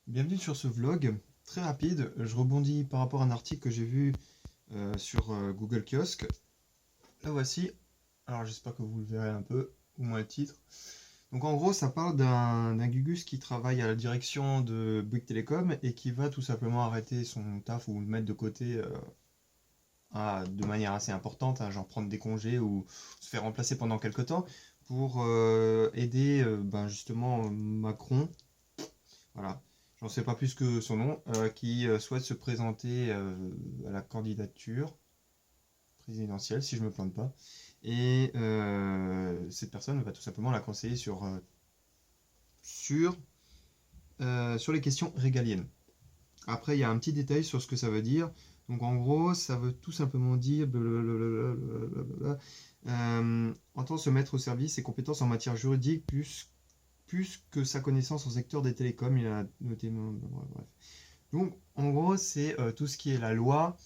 Bienvenue sur ce vlog très rapide. Je rebondis par rapport à un article que j'ai vu sur Google Kiosque. La voici. Alors j'espère que vous le verrez un peu, au moins le titre. Donc en gros, ça parle d'un Gugus qui travaille à la direction de Bouygues Télécom et qui va tout simplement arrêter son taf ou le mettre de côté de manière assez importante, hein, genre prendre des congés ou se faire remplacer pendant quelques temps pour aider justement Macron. Voilà, j'en sais pas plus que son nom, qui souhaite se présenter à la candidature présidentielle, si je me plante pas. Et cette personne va tout simplement la conseiller sur, sur les questions régaliennes. Après, il y a un petit détail sur ce que ça veut dire. Donc en gros, ça veut tout simplement dire entend se mettre au service ses compétences en matière juridique plus que sa connaissance au secteur des télécoms. Il a noté. Bref. Donc, en gros, c'est tout ce qui est la loi,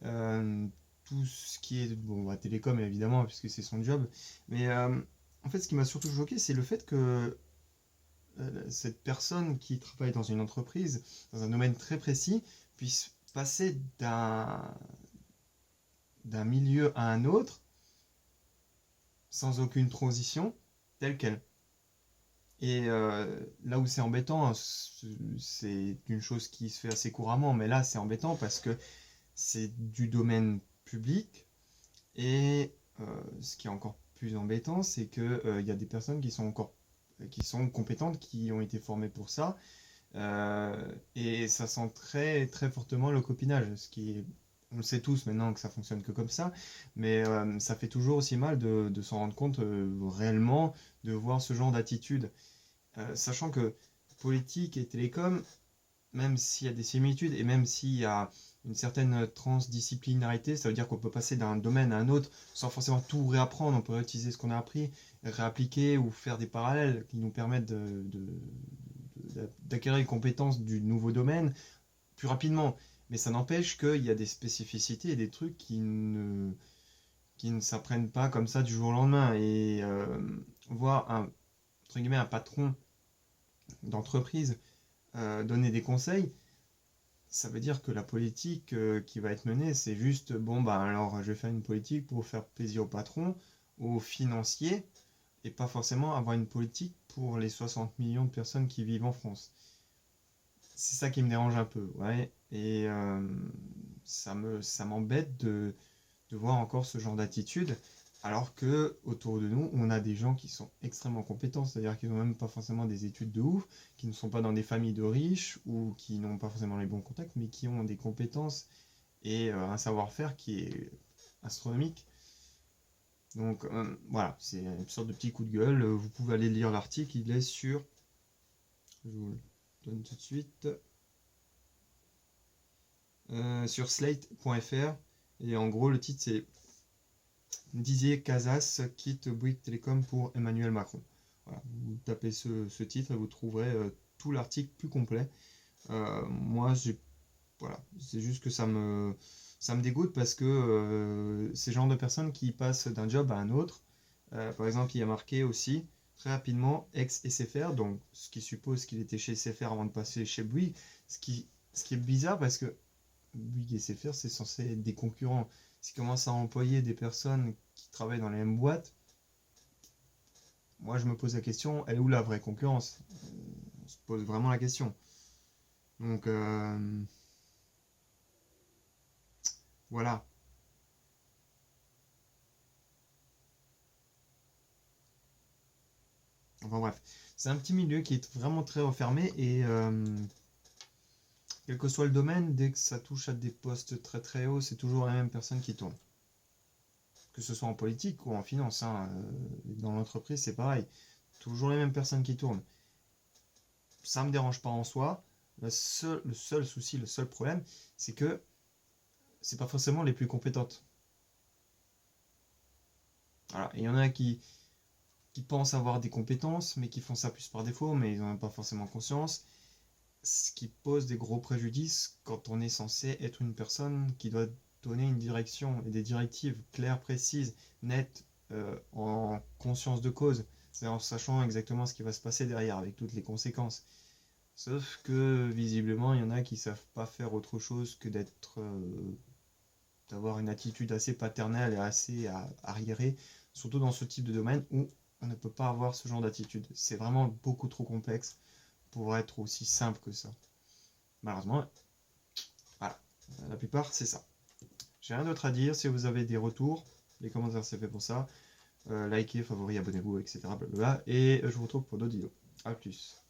euh, tout ce qui est bon, la télécom évidemment, puisque c'est son job. Mais en fait, ce qui m'a surtout choqué, c'est le fait que cette personne qui travaille dans une entreprise, dans un domaine très précis, puisse passer d'un milieu à un autre sans aucune transition, telle qu'elle. Et là où c'est embêtant, c'est une chose qui se fait assez couramment, mais là c'est embêtant parce que c'est du domaine public et ce qui est encore plus embêtant, c'est que il y a des personnes qui sont compétentes, qui ont été formées pour ça, et ça sent très très fortement le copinage, ce qui est, on le sait tous maintenant que ça fonctionne que comme ça, mais ça fait toujours aussi mal de s'en rendre compte réellement, de voir ce genre d'attitude. Sachant que politique et télécom, même s'il y a des similitudes et même s'il y a une certaine transdisciplinarité, ça veut dire qu'on peut passer d'un domaine à un autre sans forcément tout réapprendre, on peut réutiliser ce qu'on a appris, réappliquer ou faire des parallèles qui nous permettent d'acquérir les compétences du nouveau domaine plus rapidement. Mais ça n'empêche qu'il y a des spécificités et des trucs qui ne s'apprennent pas comme ça du jour au lendemain. Et voir entre guillemets, un patron d'entreprise donner des conseils, ça veut dire que la politique qui va être menée, c'est juste, bon, bah alors je vais faire une politique pour faire plaisir au patron, aux financiers, et pas forcément avoir une politique pour les 60 millions de personnes qui vivent en France. C'est ça qui me dérange un peu, ouais, et ça m'embête de voir encore ce genre d'attitude, alors que autour de nous, on a des gens qui sont extrêmement compétents, c'est-à-dire qu'ils n'ont même pas forcément des études de ouf, qui ne sont pas dans des familles de riches ou qui n'ont pas forcément les bons contacts, mais qui ont des compétences et un savoir-faire qui est astronomique. Donc voilà, c'est une sorte de petit coup de gueule. Vous pouvez aller lire l'article, il est sur, je vous le donne tout de suite, sur slate.fr. Et en gros, le titre c'est Didier Casas quitte Bouygues Télécom pour Emmanuel Macron. Voilà, vous tapez ce titre et vous trouverez tout l'article plus complet. Moi, voilà, c'est juste que ça me dégoûte parce que ces genres de personnes qui passent d'un job à un autre, par exemple, il y a marqué aussi très rapidement ex-SFR, donc ce qui suppose qu'il était chez SFR avant de passer chez Bouygues, ce qui est bizarre parce que Bouygues et SFR, c'est censé être des concurrents. S'ils commencent à employer des personnes qui travaillent dans les mêmes boîtes, moi je me pose la question, elle est où la vraie concurrence? On se pose vraiment la question. Donc voilà. Enfin bref, c'est un petit milieu qui est vraiment très refermé et quel que soit le domaine, dès que ça touche à des postes très très hauts, c'est toujours la même personne qui tourne. Que ce soit en politique ou en finance, hein, dans l'entreprise c'est pareil. Toujours les mêmes personnes qui tournent. Ça me dérange pas en soi. Le seul souci, le seul problème, c'est que c'est pas forcément les plus compétentes. Voilà. Il y en a qui pensent avoir des compétences, mais qui font ça plus par défaut, mais ils n'en ont pas forcément conscience. Ce qui pose des gros préjudices quand on est censé être une personne qui doit donner une direction et des directives claires, précises, nettes, en conscience de cause, c'est en sachant exactement ce qui va se passer derrière, avec toutes les conséquences. Sauf que visiblement, il y en a qui savent pas faire autre chose que d'avoir une attitude assez paternelle et assez arriérée, surtout dans ce type de domaine où on ne peut pas avoir ce genre d'attitude. C'est vraiment beaucoup trop complexe pour être aussi simple que ça. Malheureusement, voilà. La plupart, c'est ça. J'ai rien d'autre à dire. Si vous avez des retours, les commentaires, c'est fait pour ça. Likez, favoris, abonnez-vous, etc. Blablabla. Et je vous retrouve pour d'autres vidéos. A plus.